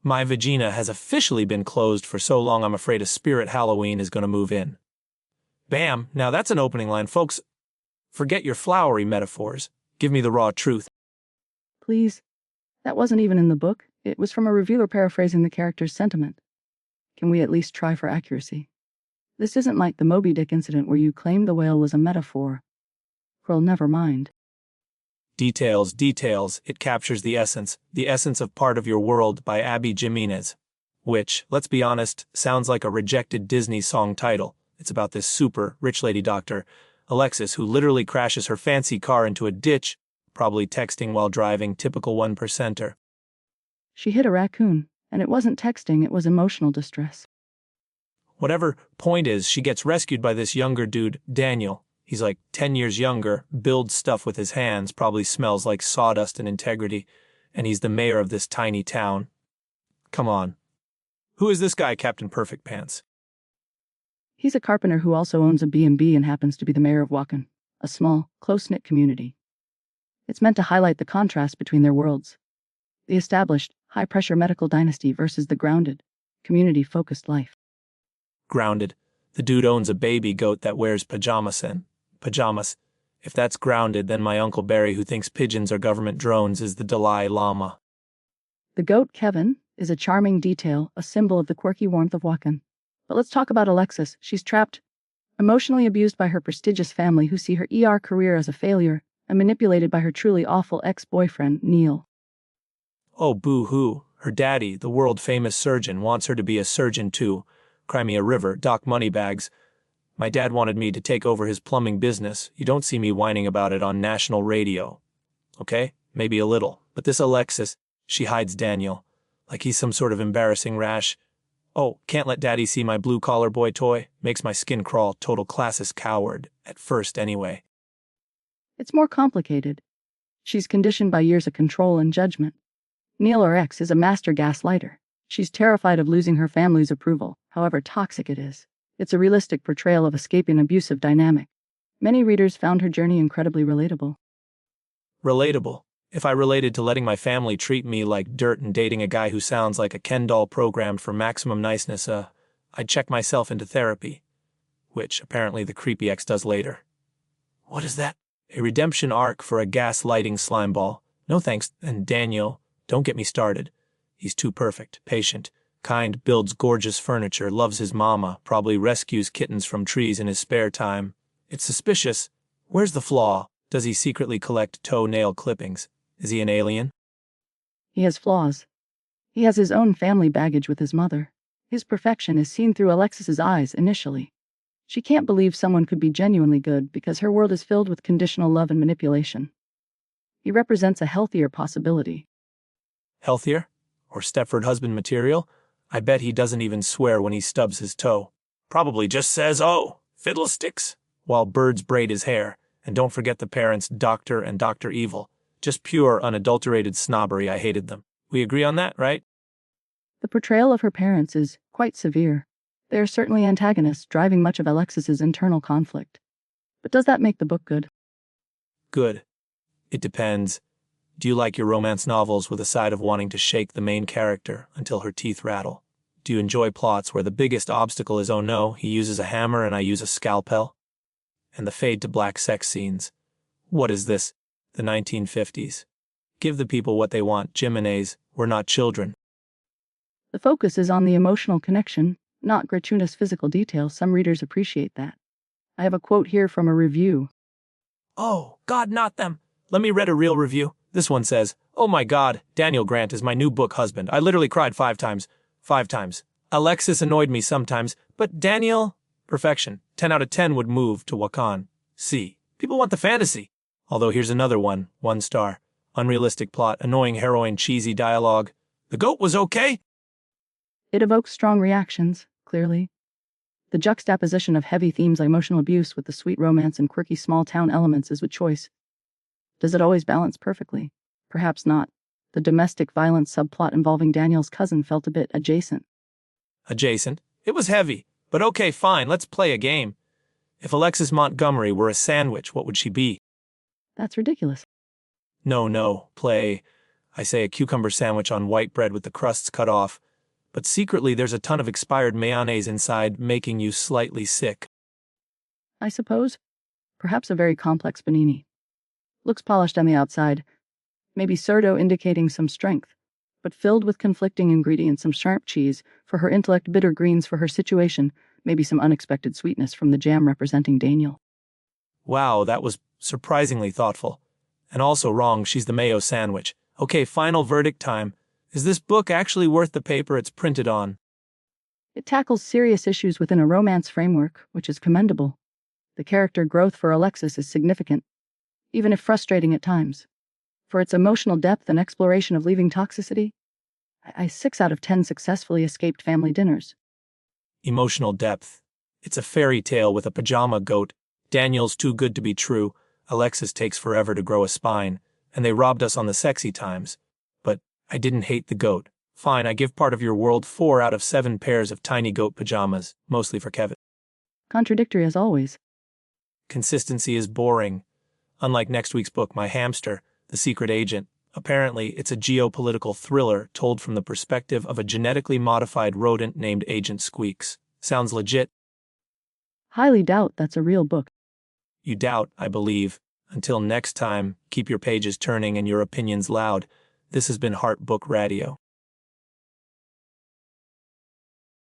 My vagina has officially been closed for so long I'm afraid a spirit Halloween is going to move in. Bam, now that's an opening line, folks. Forget your flowery metaphors. Give me the raw truth. Please. That wasn't even in the book. It was from a reviewer paraphrasing the character's sentiment. Can we at least try for accuracy? This isn't like the Moby Dick incident where you claimed the whale was a metaphor. Well, never mind. Details, details. It captures the essence of Part of Your World by Abby Jimenez. Which, let's be honest, sounds like a rejected Disney song title. It's about this super rich lady doctor, Alexis, who literally crashes her fancy car into a ditch, probably texting while driving, typical 1%er. She hit a raccoon, and it wasn't texting, it was emotional distress. Whatever point is, she gets rescued by this younger dude, Daniel. He's like 10 years younger, builds stuff with his hands, probably smells like sawdust and integrity, and he's the mayor of this tiny town. Come on. Who is this guy, Captain Perfect Pants? He's a carpenter who also owns a B&B and happens to be the mayor of Wakan, a small, close-knit community. It's meant to highlight the contrast between their worlds. The established, high-pressure medical dynasty versus the grounded, community-focused life. Grounded. The dude owns a baby goat that wears pajamas. If that's grounded, then my Uncle Barry, who thinks pigeons are government drones, is the Dalai Lama. The goat, Kevin, is a charming detail, a symbol of the quirky warmth of Wakan. But let's talk about Alexis. She's trapped, emotionally abused by her prestigious family who see her ER career as a failure, and manipulated by her truly awful ex-boyfriend, Neil. Oh, boo-hoo. Her daddy, the world-famous surgeon, wants her to be a surgeon too. Cry me a river, Doc Moneybags. My dad wanted me to take over his plumbing business. You don't see me whining about it on national radio. Okay? Maybe a little. But this Alexis, she hides Daniel. Like he's some sort of embarrassing rash. Oh, can't let daddy see my blue-collar boy toy. Makes my skin crawl. Total classist coward. At first, anyway. It's more complicated. She's conditioned by years of control and judgment. Neil, her ex, is a master gaslighter. She's terrified of losing her family's approval, however toxic it is. It's a realistic portrayal of escaping an abusive dynamic. Many readers found her journey incredibly relatable. Relatable? If I related to letting my family treat me like dirt and dating a guy who sounds like a Ken doll programmed for maximum niceness, I'd check myself into therapy. Which, apparently, the creepy ex does later. What is that? A redemption arc for a gaslighting slimeball. No thanks, and Daniel, don't get me started. He's too perfect, patient, kind, builds gorgeous furniture, loves his mama, probably rescues kittens from trees in his spare time. It's suspicious. Where's the flaw? Does he secretly collect toenail clippings? Is he an alien? He has flaws. He has his own family baggage with his mother. His perfection is seen through Alexis's eyes initially. She can't believe someone could be genuinely good because her world is filled with conditional love and manipulation. He represents a healthier possibility. Healthier? Or Stepford husband material? I bet he doesn't even swear when he stubs his toe. Probably just says, "Oh, fiddlesticks," while birds braid his hair. And don't forget the parents, Doctor and Dr. Evil. Just pure, unadulterated snobbery. I hated them. We agree on that, right? The portrayal of her parents is quite severe. They are certainly antagonists, driving much of Alexis's internal conflict. But does that make the book good? Good. It depends. Do you like your romance novels with a side of wanting to shake the main character until her teeth rattle? Do you enjoy plots where the biggest obstacle is, oh no, he uses a hammer and I use a scalpel? And the fade to black sex scenes. What is this? The 1950s. Give the people what they want, Jimenez. We're not children. The focus is on the emotional connection, not gratuitous physical details. Some readers appreciate that. I have a quote here from a review. Oh, God, not them. Let me read a real review. This one says, "Oh my God, Daniel Grant is my new book husband. I literally cried 5 times. 5 times. Alexis annoyed me sometimes, but Daniel, perfection. 10 out of 10 would move to Wakan. See, people want the fantasy. Although here's another one, 1 star. Unrealistic plot, annoying heroine, cheesy dialogue. The goat was okay." It evokes strong reactions, clearly. The juxtaposition of heavy themes like emotional abuse with the sweet romance and quirky small-town elements is with choice. Does it always balance perfectly? Perhaps not. The domestic violence subplot involving Daniel's cousin felt a bit adjacent. Adjacent? It was heavy. But okay, fine, let's play a game. If Alexis Montgomery were a sandwich, what would she be? That's ridiculous. No, play. I say a cucumber sandwich on white bread with the crusts cut off, but secretly there's a ton of expired mayonnaise inside, making you slightly sick. I suppose. Perhaps a very complex panini. Looks polished on the outside, maybe sourdough indicating some strength, but filled with conflicting ingredients, some sharp cheese for her intellect, bitter greens for her situation, maybe some unexpected sweetness from the jam representing Daniel. Wow, that was surprisingly thoughtful. And also wrong, she's the mayo sandwich. Okay, final verdict time. Is this book actually worth the paper it's printed on? It tackles serious issues within a romance framework, which is commendable. The character growth for Alexis is significant, even if frustrating at times. For its emotional depth and exploration of leaving toxicity, I 6 out of 10 successfully escaped family dinners. Emotional depth. It's a fairy tale with a pajama goat. Daniel's too good to be true. Alexis takes forever to grow a spine, and they robbed us on the sexy times. But I didn't hate the goat. Fine, I give part of your world 4 out of 7 pairs of tiny goat pajamas, mostly for Kevin. Contradictory as always. Consistency is boring. Unlike next week's book, My Hamster, The Secret Agent, apparently it's a geopolitical thriller told from the perspective of a genetically modified rodent named Agent Squeaks. Sounds legit. Highly doubt that's a real book. You doubt, I believe. Until next time, keep your pages turning and your opinions loud. This has been Heart Book Radio.